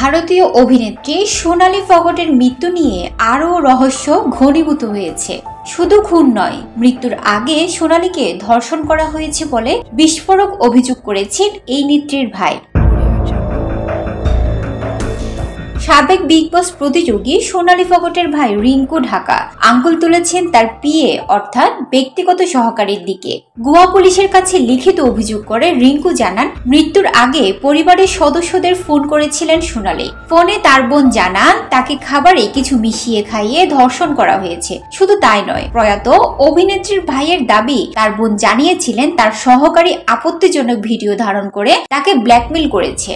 ভারতীয় অভিনেত্রী সোনালী ফগটের মৃত্যু নিয়ে আরও রহস্য ঘনীভূত হয়েছে। শুধু খুন নয়, মৃত্যুর আগে সোনালীকে ধর্ষণ করা হয়েছে বলে বিস্ফোরক অভিযোগ করেছেন এই নেত্রীর ভাই। সাবেক বিগ বস প্রতিযোগী সোনালী ফগটের ভাই রিঙ্কু ঢাকা আঙ্গুল তুলেছেন তার পিএ অর্থাৎ ব্যক্তিগত সহকারীর দিকে। গোয়া পুলিশের কাছে লিখিত অভিযোগ করে রিঙ্কু জানান, মৃত্যুর আগে পরিবারের সদস্যদের ফোন করেছিলেন সোনালী। ফোনে তার বোন জানান তাকে খাবারে কিছু মিশিয়ে খাইয়ে ধর্ষণ করা হয়েছে। শুধু তাই নয়, প্রয়াত অভিনেত্রীর ভাইয়ের দাবি তার বোন জানিয়েছিলেন তার সহকারী আপত্তিজনক ভিডিও ধারণ করে তাকে ব্ল্যাকমেইল করেছে।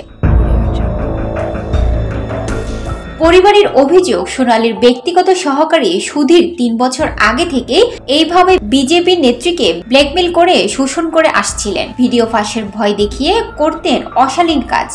পরিবারের অভিযোগ, সোনালীর ব্যক্তিগত সহকারী সুধীর ৩ বছর আগে থেকে এইভাবে বিজেপি নেত্রীকে ব্ল্যাকমেইল করে শোষণ করে আসছিলেন। ভিডিও ফাঁসের ভয় দেখিয়ে করতেন অশালীন কাজ।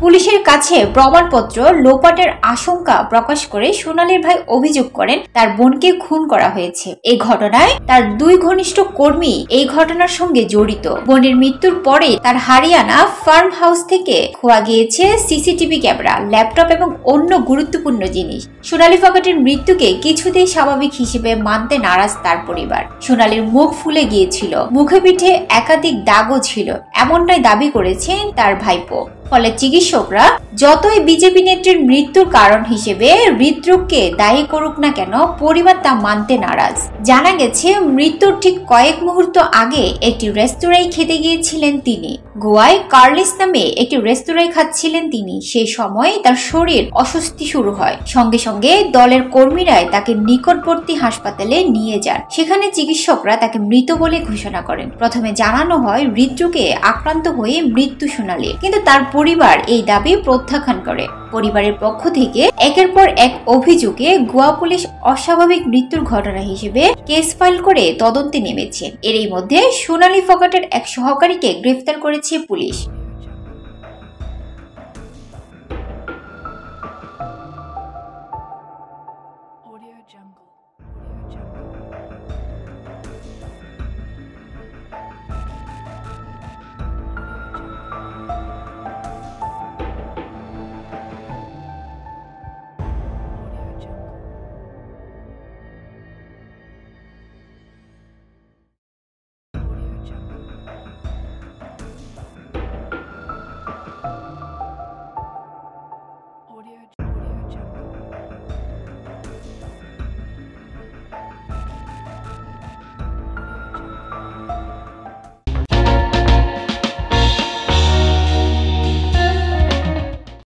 পুলিশের কাছে প্রমাণপত্র লোপাটের আশঙ্কা প্রকাশ করে সোনালীর ভাই অভিযোগ করেন তার বোনকে খুন করা হয়েছে। এই ঘটনায় তার 2 ঘনিষ্ঠ কর্মী এই ঘটনার সঙ্গে জড়িত। বোনের মৃত্যুর পরে তার হারিয়ানা ফার্ম হাউস থেকে খোয়া গিয়েছে সিসিটিভি ক্যামেরা, ল্যাপটপ এবং অন্য গুরুত্বপূর্ণ জিনিস। সোনালী ফগটের মৃত্যুকে কিছুতেই স্বাভাবিক হিসেবে মানতে নারাজ তার পরিবার। সোনালীর মুখ ফুলে গিয়েছিল, মুখে পিঠে একাধিক দাগও ছিল, এমনটাই দাবি করেছেন তার ভাইপো। ফলে চিকিৎসকরা যতই বিজেপি নেত্রীর মৃত্যুর কারণ হিসেবে হৃদরোগকে দায়ী করুক না কেন, পরিবার তা মানতে নারাজ। জানা গেছে, মৃত্যুর ঠিক কয়েক মুহূর্ত আগে একটি রেস্তোরাঁয় খেতে গিয়েছিলেন তিনি। গোয়ায় কার্লিস নামে একটি রেস্তোরাঁয় খাচ্ছিলেন তিনি। সেই সময় তার শরীর অস্বস্তি শুরু হয়। সঙ্গে সঙ্গে দলের কর্মীরাই তাকে নিকটবর্তী হাসপাতালে নিয়ে যান। সেখানে চিকিৎসকরা তাকে মৃত বলে ঘোষণা করেন। প্রথমে জানানো হয় হৃদরোগে আক্রান্ত হয়ে মৃত্যু সোনালীর, কিন্তু তার পরিবার এই দাবি প্রত্যাখ্যান করে। পরিবারের পক্ষ থেকে একের পর এক অভিযোগে গোয়া পুলিশ অস্বাভাবিক মৃত্যুর ঘটনা হিসেবে কেস ফাইল করে তদন্তে নেমেছে। এরই মধ্যে সোনালী ফগটের এক সহকারীকে গ্রেফতার করেছে পুলিশ।